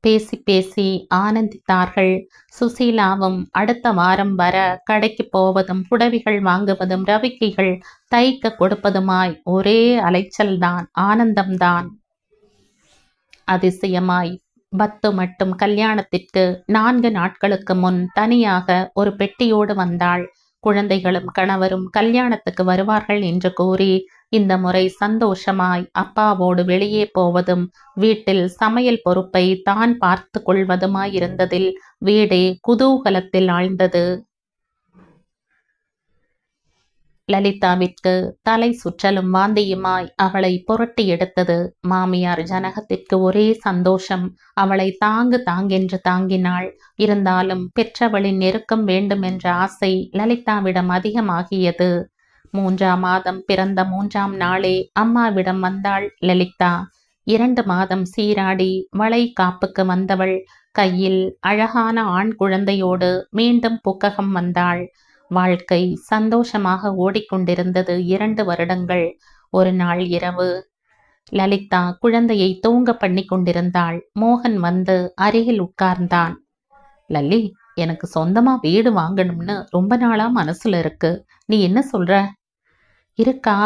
A: பேசி பேசி ஆனந்தித்தார்கள். சுசீலாவும் அடுத்த வாரம் வர கடைக்கு போவதும் புடவைகள் வாங்குவதும் ரவிக்கைகள் தைக்க கொடுப்பதுமாய் ஒரே அலைச்சல்தான், ஆனந்தம்தான். அதிசயமாய் பத்து மட்டும் கல்யாணத்திற்கு 4 நாட்களுக்கு முன் தனியாக ஒரு பெட்டியோடு வந்தாள். குழந்தைகளும் கணவரும் கல்யாணத்துக்கு வருவார்கள் என்று கூறி இந்த முறை சந்தோஷமாய் அப்பாவோடு வெளியே போவதும் வீட்டில் சமையல் பொறுப்பை தான் பார்த்து கொள்வதுமாயிருந்ததில் வீடே குதூகலத்தில் ஆழ்ந்தது. லலிதாவிற்கு தலை சுற்றலும் வாந்தியுமாய் அவளை புரட்டி எடுத்தது. மாமியார் ஜனகத்திற்கு ஒரே சந்தோஷம். அவளை தாங்கென்று தாங்கினாள். இருந்தாலும் பெற்றவளின் நெருக்கம் வேண்டும் என்ற ஆசை லலிதாவிடம் அதிகமாகியது. 3ஆம் மாதம் பிறந்த 3ஆம் நாளே அம்மாவிடம் வந்தாள் லலிதா. 2 மாதம் சீராடி வளை காப்புக்கு வந்தவள் கையில் அழகான ஆண் குழந்தையோடு மீண்டும் புக்ககம் வந்தாள். வாழ்க்கை சந்தோஷமாக ஓடிக்கொண்டிருந்தது 2 வருடங்கள். ஒரு நாள் இரவு லலிதா குழந்தையை தூங்க பண்ணி கொண்டிருந்தாள். மோகன் வந்து அருகில் உட்கார்ந்தான். லல்லி, எனக்கு சொந்தமா வீடு வாங்கணும்னு ரொம்ப நாளா மனசுல இருக்கு. நீ என்ன சொல்ற? இருக்கா?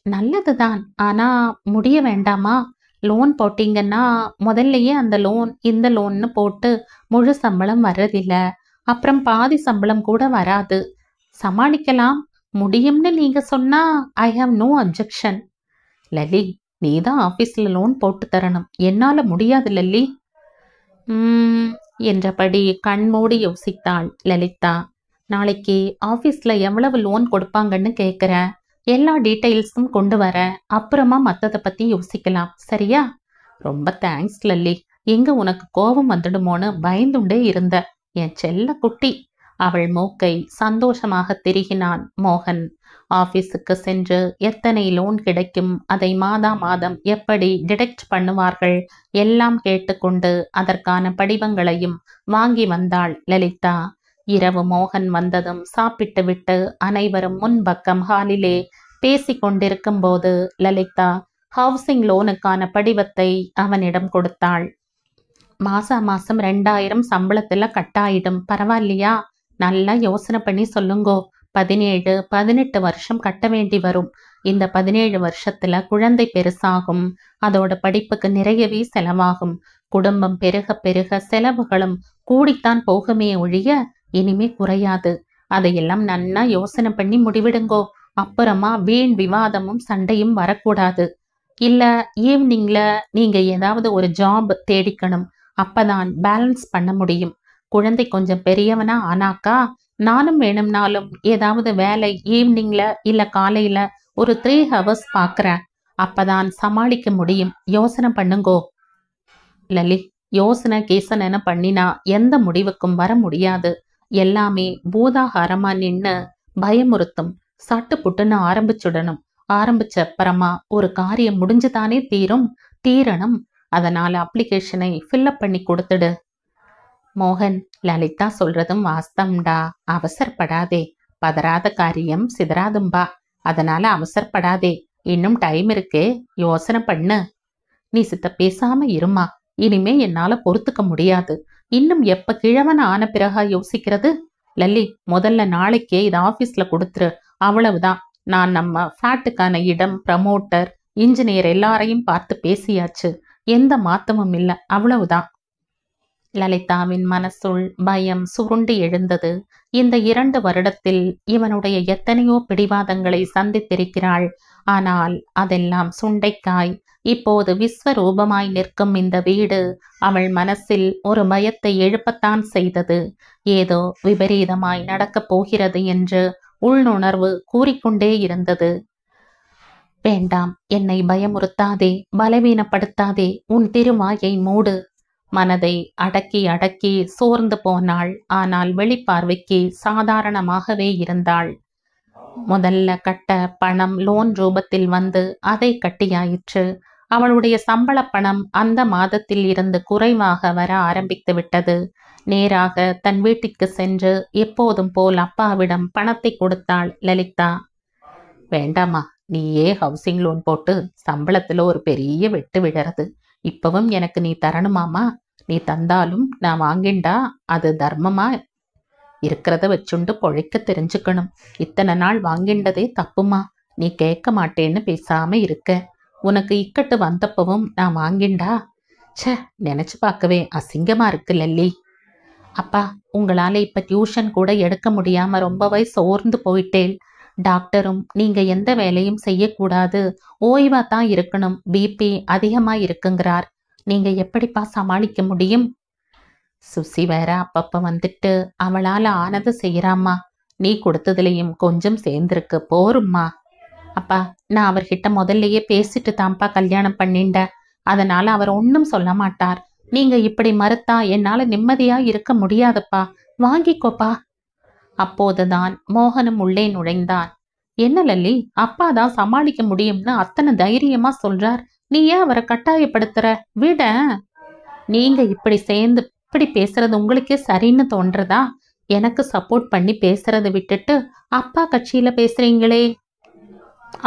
A: நல்லதுதான், ஆனா முடிய வேண்டாமா? லோன் போட்டீங்கன்னா முதல்லயே அந்த லோன் இந்த லோன்னு போட்டு முழு சம்பளம் வர்றதில்ல. அப்புறம் பாதி சம்பளம் கூட வராது. சமாளிக்கலாம், முடியும்னு நீங்க சொன்னா I have no objection. Lalli, நீ தான் ஆபீஸ்ல லோன் போட்டு தரணும். என்னால முடியாது லல்லி. என்றபடி கண்மூடி யோசித்தாள் லலிதா. நாளைக்கு ஆபீஸ்ல எவ்வளவு லோன் கொடுப்பாங்கன்னு கேட்குற. எல்லா டீட்டெயில்ஸும் கொண்டு வர, அப்புறமா மற்றதை பத்தி யோசிக்கலாம், சரியா? ரொம்ப தேங்க்ஸ் லல்லி. எங்க உனக்கு கோபம் வந்துடுமோன்னு பயந்துண்டே இருந்த என் செல்ல குட்டி. அவள் மூக்கை சந்தோஷமாக திருகினான் மோகன். ஆபீஸுக்கு சென்று எத்தனை லோன் கிடைக்கும், அதை மாதா மாதம் எப்படி டிடெக்ட் பண்ணுவார்கள் எல்லாம் கேட்டுக்கொண்டு அதற்கான படிவங்களையும் வாங்கி வந்தாள் லலிதா. இரவு மோகன் வந்ததும் சாப்பிட்டு விட்டு அனைவரும் முன்பக்கம் ஹாலிலே பேசி கொண்டிருக்கும் போது லலிதா ஹவுசிங் லோனுக்கான படிவத்தை அவனிடம் கொடுத்தாள். மாசம் 2000 சம்பளத்துல கட்டாயிடும், பரவாயில்லையா? நல்லா யோசனை பண்ணி சொல்லுங்கோ. 17, 18 வருஷம் கட்ட வேண்டி வரும். இந்த 17 வருஷத்துல குழந்தை பெருசாகும். அதோட படிப்புக்கு நிறையவே செலவாகும். குடும்பம் பெருக பெருக செலவுகளும் கூடித்தான் போகுமே ஒழிய இனிமே குறையாது. அதையெல்லாம் நன்னா யோசனை பண்ணி முடிவிடுங்கோ. அப்புறமா வீண் விவாதமும் சண்டையும் வரக்கூடாது. இல்ல ஈவினிங்ல நீங்க ஏதாவது ஒரு ஜாப் தேடிக்கணும். அப்பதான் பேலன்ஸ் பண்ண முடியும். குழந்தை கொஞ்சம் பெரியவனா ஆனாக்கா நானும் வேணும்னாலும் ஏதாவது வேலை ஈவினிங்ல இல்ல காலையில ஒரு 3 hours பார்க்குறேன். அப்பதான் சமாளிக்க முடியும். யோசனை பண்ணுங்கோ. லலி, யோசனை கேசனை பண்ணினா எந்த முடிவுக்கும் வர முடியாது. எல்லாமே பூதாகாரமா நின்னு பயமுறுத்தும். சட்டு புட்டுன்னு ஆரம்பிச்சுடணும். ஆரம்பிச்ச அப்புறமா ஒரு காரியம் முடிஞ்சுதானே தீரணும். அதனால அப்ளிகேஷனை ஃபில்அப் பண்ணி கொடுத்துடு. மோகன், லலிதா சொல்றதும் வாஸ்தம்டா. அவசரப்படாதே. பதறாத காரியம் சிதறாதும்பா. அதனால அவசரப்படாதே. இன்னும் டைம் இருக்கே, யோசனை பண்ணு. நீ சித்த பேசாம இருமா. இனிமே என்னால பொறுத்துக்க முடியாது. இன்னும் எப்ப கிழவன் ஆன பிறகா யோசிக்கிறது? லல்லி, முதல்ல நாளைக்கே இது ஆபீஸ்ல கொடுத்துரு. அவ்வளவுதான். நான் நம்ம ஃபிளாட்டுக்கான இடம், ப்ரமோட்டர், இன்ஜினியர் எல்லாரையும் பார்த்து பேசியாச்சு. எந்த மாத்தமும் இல்லை. அவ்வளவுதான். லலிதாவின் மனசுள் பயம் சுருண்டு எழுந்தது. இந்த 2 வருடத்தில் இவனுடைய எத்தனையோ பிடிவாதங்களை சந்தித்திருக்கிறாள். ஆனால் அதெல்லாம் சுண்டைக்காய். இப்போது விஸ்வரூபமாய் நிற்கும் இந்த வீடு அவள் மனசில் ஒரு பயத்தை எழுப்பத்தான் செய்தது. ஏதோ விபரீதமாய் நடக்கப் போகிறது என்று உள்நுணர்வு கூறிக்கொண்டே இருந்தது. வேண்டாம், என்னை பயமுறுத்தாதே, பலவீனப்படுத்தாதே, உன் திருவாயை மூடு. மனதை அடக்கி அடக்கி சோர்ந்து போனாள். ஆனால் வெளிப்பார்வைக்கு சாதாரணமாகவே இருந்தாள். முதல்ல கட்ட பணம் லோன் ரூபத்தில் வந்து அதை கட்டியாயிற்று. அவளுடைய சம்பள பணம் அந்த மாதத்தில் இருந்து குறைவாக வர ஆரம்பித்து விட்டது. நேராக தன் வீட்டிற்கு சென்று எப்போதும் போல் அப்பாவிடம் பணத்தை கொடுத்தாள் லலிதா. வேண்டாமா, நீயே ஹவுசிங் லோன் போட்டு சம்பளத்துல ஒரு பெரிய வெட்டு விடுறது. இப்பவும் எனக்கு நீ தரணுமாமா? நீ தந்தாலும் நான் வாங்கிண்டா அது தர்மமா? இருக்கிறத வச்சுண்டு பொழைக்க தெரிஞ்சுக்கணும். இத்தனை நாள் வாங்கிண்டதே தப்புமா. நீ கேட்க மாட்டேன்னு பேசாம இருக்க. உனக்கு இக்கட்டு வந்தப்பவும் நான் வாங்கிண்டா? ச்சே, நினைச்சு பார்க்கவே அசிங்கமா இருக்கு லல்லி. அப்பா, உங்களால இப்ப டியூஷன் கூட எடுக்க முடியாம ரொம்பவே சோர்ந்து போயிட்டேன். டாக்டரும் நீங்க எந்த வேலையும் செய்யக்கூடாது, ஓய்வா தான் இருக்கணும், பிபி அதிகமா இருக்குங்கிறார். நீங்க எப்படிப்பா சமாளிக்க முடியும்? சுசி வேற அப்பப்ப வந்துட்டு அவளால ஆனது செய்யறாம்மா. நீ கொடுத்ததுலயும் கொஞ்சம் சேர்ந்திருக்கு, போரும்மா. அப்பா, நான் அவர்கிட்ட முதல்லயே பேசிட்டு தான்ப்பா கல்யாணம் பண்ணிண்ட. அதனால அவர் ஒன்னும் சொல்ல மாட்டார். நீங்க இப்படி மறுத்தா என்னால நிம்மதியா இருக்க முடியாதுப்பா. வாங்கிக்கோப்பா. அப்போதுதான் மோகனும் உள்ளே நுழைந்தான். என்ன லல்லி, அப்பாதான் சமாளிக்க முடியும்னு அத்தனை தைரியமா சொல்றார். நீ ஏன் அவரை கட்டாயப்படுத்துற? விட. நீங்க இப்படி சேர்ந்து இப்படி பேசுறது உங்களுக்கே சரின்னு தோன்றதா? எனக்கு சப்போர்ட் பண்ணி பேசுறதை விட்டுட்டு அப்பா கட்சியில பேசுறீங்களே,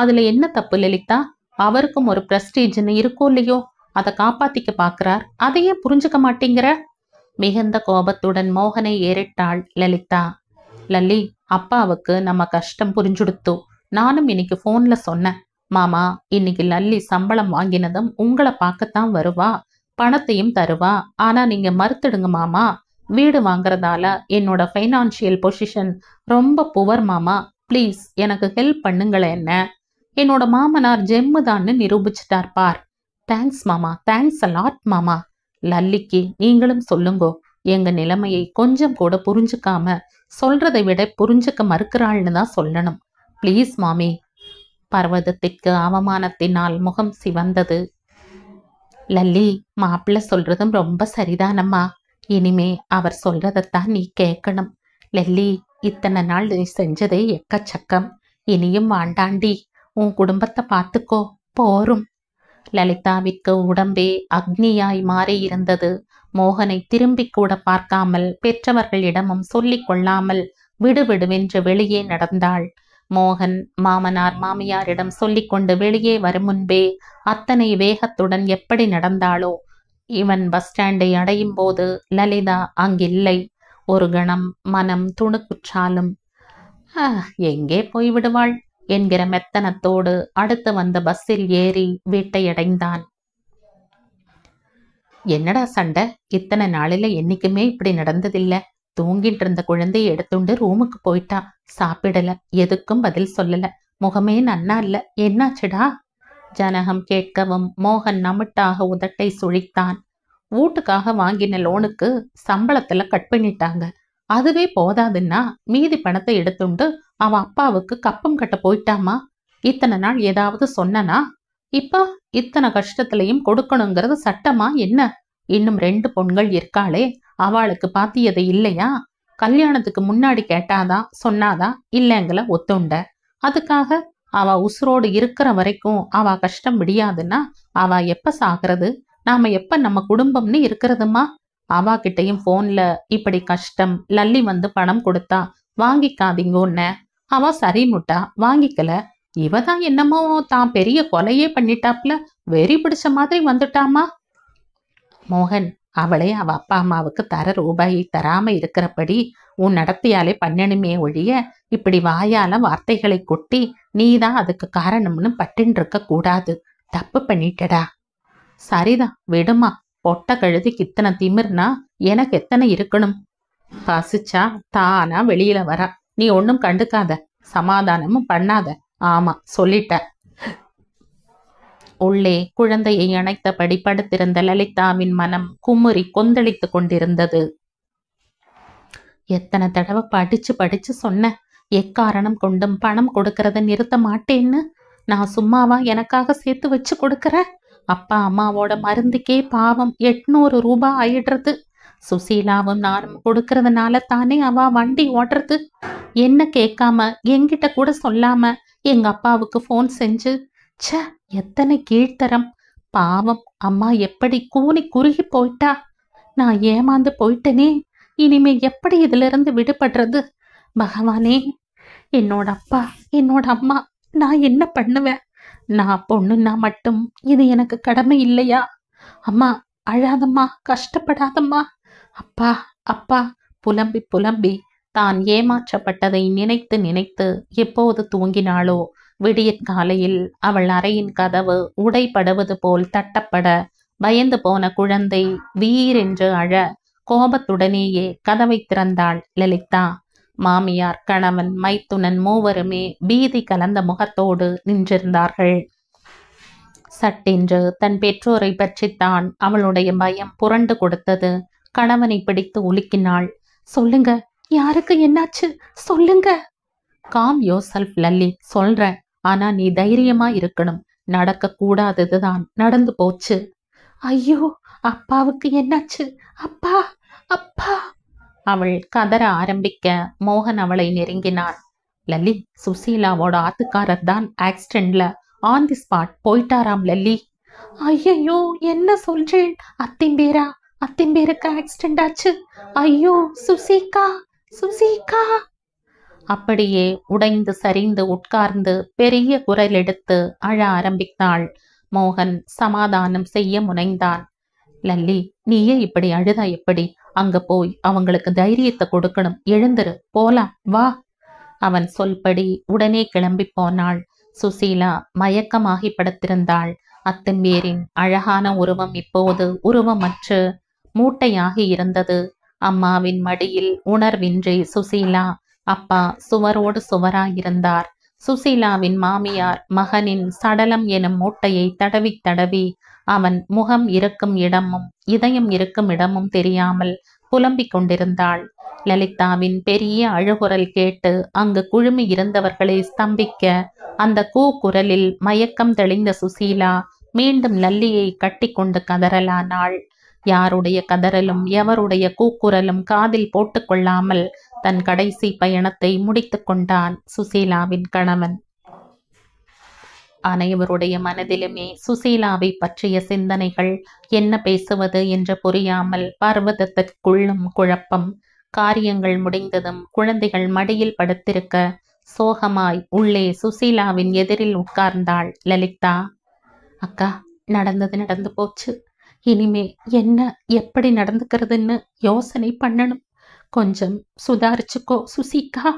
A: அதுல என்ன தப்பு லலிதா? அவருக்கும் ஒரு பிரஸ்டீஜ்னு இருக்கோ இல்லையோ, அதை காப்பாத்திக்க பாக்குறார். அதையே புரிஞ்சுக்க மாட்டேங்கிற? மிகுந்த கோபத்துடன் மோகனை ஏறிட்டாள் லலிதா. லல்லி, அப்பாவுக்கு நம்ம கஷ்டம் புரிஞ்சுடுத்து. நானும் இன்னைக்கு போன்ல சொன்னேன். மாமா, இன்னைக்கு லல்லி சம்பளம் வாங்கினதும் உங்களை பார்க்கத்தான் வருவா, பணத்தையும் தருவா. ஆனா நீங்க மறுத்துடுங்க மாமா. வீடு வாங்குறதால என்னோட ஃபைனான்சியல் பொசிஷன் ரொம்ப புவர் மாமா. ப்ளீஸ் எனக்கு ஹெல்ப் பண்ணுங்களேன். என்ன என்னோட மாமனார் ஜெம்முதான்னு நிரூபிச்சிட்டார் பார். தேங்க்ஸ் மாமா, தேங்க்ஸ் அலாட் மாமா. லல்லிக்கு நீங்களும் சொல்லுங்கோ. எங்க நிலைமையை கொஞ்சம் கூட புரிஞ்சுக்காம சொல்றதை விட புரிஞ்சுக்க மறுக்கிறாள்னு தான் சொல்லணும். ப்ளீஸ் மாமி. பர்வதத்திற்கு அவமானத்தினால் முகம் சிவந்தது. லல்லி, மாப்பிள்ளை சொல்றதும் ரொம்ப சரிதானம்மா. இனிமே அவர் சொல்றதைத்தான் நீ கேட்கணும். லல்லி, இத்தனை நாள் நீ செஞ்சதே எக்கச்சக்கம். இனியும் வாண்டாண்டி. உன் குடும்பத்தை பார்த்துக்கோ, போரும். லலிதாவிற்கு உடம்பே அக்னியாய் மாறி இருந்தது. மோகனை திரும்பி கூட பார்க்காமல் பெற்றவர்களிடமும் சொல்லிக் கொள்ளாமல் விடுவிடுவென்று வெளியே நடந்தாள். மோகன் மாமனார் மாமியாரிடம் சொல்லிக்கொண்டு வெளியே வரும் முன்பே அத்தனை வேகத்துடன் எப்படி நடந்தாளோ. இவன் பஸ் ஸ்டாண்டை அடையும் போது லலிதா அங்கில்லை. ஒரு கணம் மனம் துணுக்குற்றாலும் எங்கே போய்விடுவாள் என்கிற மெத்தனத்தோடு அடுத்து வந்த பஸ்ஸில் ஏறி வீட்டை அடைந்தான். என்னடா சண்டை? இத்தனை நாளில என்னைக்குமே இப்படி நடந்ததில்ல. தூங்கிட்டு இருந்த குழந்தையை எடுத்துண்டு ரூமுக்கு போயிட்டா. சாப்பிடல, எதுக்கும் பதில் சொல்லல. முகமே நன்னா இல்ல. என்னாச்சுடா? ஜனகம் கேட்கவும் மோகன் நமிட்டாக உதட்டை சுழித்தான். வீட்டுக்காக வாங்கின லோனுக்கு சம்பளத்துல கட் பண்ணிட்டாங்க. அதுவே போதாதுன்னா மீதி பணத்தை எடுத்துண்டு அவ அப்பாவுக்கு கப்பம் கட்ட போயிட்டாமா. இத்தனை நாள் ஏதாவது சொன்னனா? இப்ப இத்தனை கஷ்டத்திலையும் கொடுக்கணுங்கிறது சட்டமா என்ன? இன்னும் 2 பொண்கள் இருக்காளே, அவளுக்கு பாத்தியது இல்லையா? கல்யாணத்துக்கு முன்னாடி கேட்டாதான் சொன்னாதான் இல்லைங்கள ஒத்துண்ட. அதுக்காக அவ உசுரோடு இருக்கிற வரைக்கும் அவ கஷ்டம் விடியாதுன்னா அவ எப்ப சாகிறது? நாம எப்ப நம்ம குடும்பம்னு இருக்கிறதுமா? அவா கிட்டையும் போன்ல இப்படி கஷ்டம், லல்லி வந்து பணம் கொடுத்தா வாங்கிக்காதீங்கன்னு. அவ சரின்னுட்டா, வாங்கிக்கல. இவதான் என்னமோ தான் பெரிய கொலையே பண்ணிட்டாப்ல வெறி பிடிச்ச மாதிரி வந்துட்டாமா. மோகன், அவளே அவ அப்பா அம்மாவுக்கு தர ரூபாயை தராம இருக்கிறபடி உன் நடத்தியாலே பண்ணணுமே ஒழிய இப்படி வாயால வார்த்தைகளை கொட்டி நீதான் அதுக்கு காரணம்னு பட்டுன்னு இருக்க கூடாது. தப்பு பண்ணிட்டடா. சரிதான், விடுமா. பொட்ட கழுதிக்கு இத்தனை திமிர்னா எனக்கு எத்தனை இருக்கணும்? பசிச்சா தானா வெளியில வரா. நீ ஒன்னும் கண்டுக்காத, சமாதானமும் பண்ணாத. ஆமா, சொல்லிட்ட. உள்ளே குழந்தையை அணைத்தபடி படுத்திருந்த லலிதாவின் மனம் குமுறி கொந்தளித்து கொண்டிருந்தது. எத்தனை தடவை படிச்சு படிச்சு சொன்ன, எக்காரணம் கொண்டும் பணம் கொடுக்கறத நிறுத்த மாட்டேன்னு. நான் சும்மாவா எனக்காக சேர்த்து வச்சு கொடுக்கற? அப்பா அம்மாவோட மருந்துக்கே பாவம் 800 ரூபாய் ஆயிடுறது. சுசீலாவும் நானும் கொடுக்கறதுனால தானே அவ வண்டி ஓட்டுறது. என்ன கேட்காம என்கிட்ட கூட சொல்லாம எங்க அப்பாவுக்கு போன் செஞ்சு, ச்ச எத்தனை கீழ்த்தரம். பாவம் அம்மா எப்படி கூனி குறுகி போயிட்டா. நான் ஏமாந்து போயிட்டனே. இனிமே எப்படி இதுல இருந்து விடுபடுறது? பகவானே, என்னோட அப்பா என்னோட அம்மா, நான் என்ன பண்ணுவேன்? நான் பொண்ணுன்னா மட்டும் இது எனக்கு கடமை இல்லையா? அம்மா அழாதம்மா, கஷ்டப்படாதம்மா. அப்பா அப்பா புலம்பி புலம்பி தான் ஏமாற்றப்பட்டதை நினைத்து நினைத்து எப்போது தூங்கினாளோ, விடியற்காலையில் அவள் அறையின் கதவு உடைபடுவது போல் தட்டப்பட பயந்து போன குழந்தை வீரென்று அழ கோபத்துடனேயே கதவை திறந்தாள் லலிதா. மாமியார், கணவன், மைத்துனன் மூவருமே பீதி கலந்த முகத்தோடு நின்றிருந்தார்கள். சட்டென்று தன் பெற்றோரை பற்றித்தான் அவளுடைய பயம் புரண்டு கொடுத்தது. கணவனை பிடித்து உலுக்கினாள். சொல்லுங்க, யாருக்கு என்னாச்சு? சொல்லுங்க. காம் யோர்செல்ஃப் லல்லி, சொல்றேன். ஆனா நீ தைரியமா இருக்கணும். நடக்க கூடாததுதான் நடந்து போச்சு. ஐயோ, அப்பாவுக்கு என்னாச்சு? அப்பா அப்பா. அவள் கதற ஆரம்பிக்க மோகன் அவளை நெருங்கினான். லல்லி, சுசீலாவோட ஆத்துக்காரர் தான் ஆக்சிடென்ட்ல ஆன் தி ஸ்பாட் போயிட்டாராம் லல்லி. ஐயோ, என்ன சொல்றேன்? அத்திம்பேரா, அத்திம்பேருக்கு ஆக்சிடென்ட் ஆச்சு. ஐயோ, சுசீகா சுசீகா. அப்படியே உடைந்து சரிந்து உட்கார்ந்து பெரிய குரல் எடுத்து அழ ஆரம்பித்தாள். மோகன் சமாதானம் செய்ய முனைந்தான். லல்லி, நீயே இப்படி அழுதா எப்படி? அங்க போய் அவங்களுக்கு தைரியத்தை கொடுக்கணும். எழுந்துரு, போலாம், வா. அவன் சொல்படி உடனே கிளம்பி போனாள். சுசீலா மயக்கமாகி படுத்திருந்தாள். அத்தம்பேரின் அழகான உருவம் இப்போது உருவமற்று மூட்டையாகி இருந்தது. அம்மாவின் மடியில் உணர்வின்றி சுசீலா. அப்பா சுவரோடு சுவராயிருந்தார். சுசீலாவின் மாமியார் மகனின் சடலம் எனும் மூட்டையை தடவி தடவி அவன் முகம் இருக்கும் இடமும் இதயம் இருக்கும் இடமும் தெரியாமல் புலம்பிக் கொண்டிருந்தாள். லலிதாவின் பெரிய அழுகுரல் கேட்டு அங்கு குழுமி இருந்தவர்களை ஸ்தம்பிக்க அந்த கூக்குரலில் மயக்கம் தெளிந்த சுசீலா மீண்டும் லல்லியை கட்டி கொண்டு கதறலானாள். யாருடைய கதறலும் எவருடைய கூக்குரலும் காதில் போட்டுக்கொள்ளாமல் தன் கடைசி பயணத்தை முடித்து கொண்டான் சுசீலாவின் கணவன். அனைவருடைய மனதிலுமே சுசீலாவை பற்றிய சிந்தனைகள். என்ன பேசுவது என்று புரியாமல் பர்வதத்திற்குள்ளும் குழப்பம். காரியங்கள் முடிந்ததும் குழந்தைகள் மடியில் படுத்திருக்க சோகமாய் உள்ளே சுசீலாவின் எதிரில் உட்கார்ந்தாள் லலிதா. அக்கா, நடந்தது நடந்து போச்சு. இனிமே என்ன எப்படி நடந்துக்கிறதுன்னு யோசனை பண்ணணும். கொஞ்சம் சுதாரிச்சுக்கோ சுசீகா.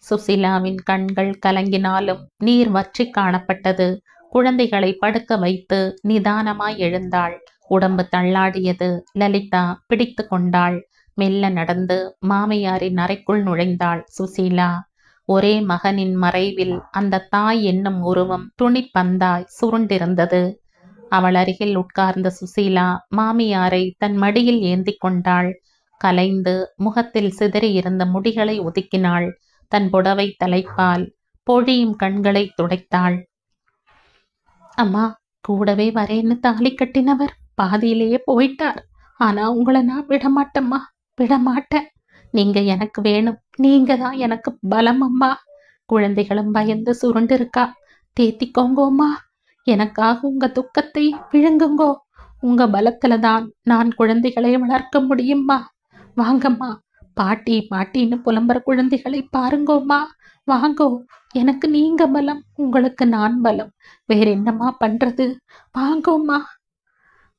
A: சுசீலாவின் கண்கள் கலங்கினாலும் நீர் வற்றி காணப்பட்டது. குழந்தைகளை படுக்க வைத்து நிதானமாய் எழுந்தாள். உடம்பு தள்ளாடியது. லலிதா பிடித்து கொண்டாள். மெல்ல நடந்து மாமியாரின் அறைக்குள் நுழைந்தாள் சுசீலா. ஒரே மகனின் மறைவில் அந்த தாய் என்னும் உருவம் துணிப்பந்தாய் சுருண்டிருந்தது. அவள் அருகில் உட்கார்ந்த சுசீலா மாமியாரை தன் மடியில் ஏந்தி கொண்டாள். கலைந்து முகத்தில் சிதறியிருந்த முடிகளை ஒதுக்கினாள். தன் புடவை தலைப்பால் பொழியும் கண்களை துடைத்தாள். அம்மா, கூடவே வரேன்னு தாலி கட்டினவர் பாதியிலேயே போயிட்டார். ஆனா உங்களை நான் விடமாட்டேம்மா, விடமாட்டேன். நீங்க எனக்கு வேணும். நீங்க தான் எனக்கு பலம் அம்மா. குழந்தைகளும் பயந்து சுருண்டு இருக்கா. தேத்திக்கோங்கோம்மா. எனக்காக உங்க துக்கத்தை விழுங்குங்கோ. உங்க பலத்துல தான் நான் குழந்தைகளை வளர்க்க முடியும்மா. வாங்கம்மா. பாட்டி பாட்டின்னு புலம்புற குழந்தைகளை பாருங்கோம்மா. வாங்கோ. எனக்கு நீங்க பலம், உங்களுக்கு நான் பலம். வேற என்னம்மா பண்றது? வாங்கோம்மா.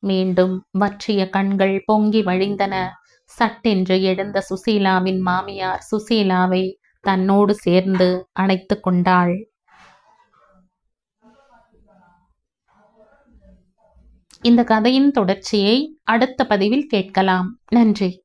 A: மீண்டும் வற்றிய கண்கள் பொங்கி வழிந்தன. சட்டென்று எழுந்த சுசீலாவின் மாமியார் சுசீலாவை தன்னோடு சேர்ந்து அணைத்து கொண்டாள். இந்த கதையின் தொடர்ச்சியை அடுத்த பதிவில் கேட்கலாம். நன்றி.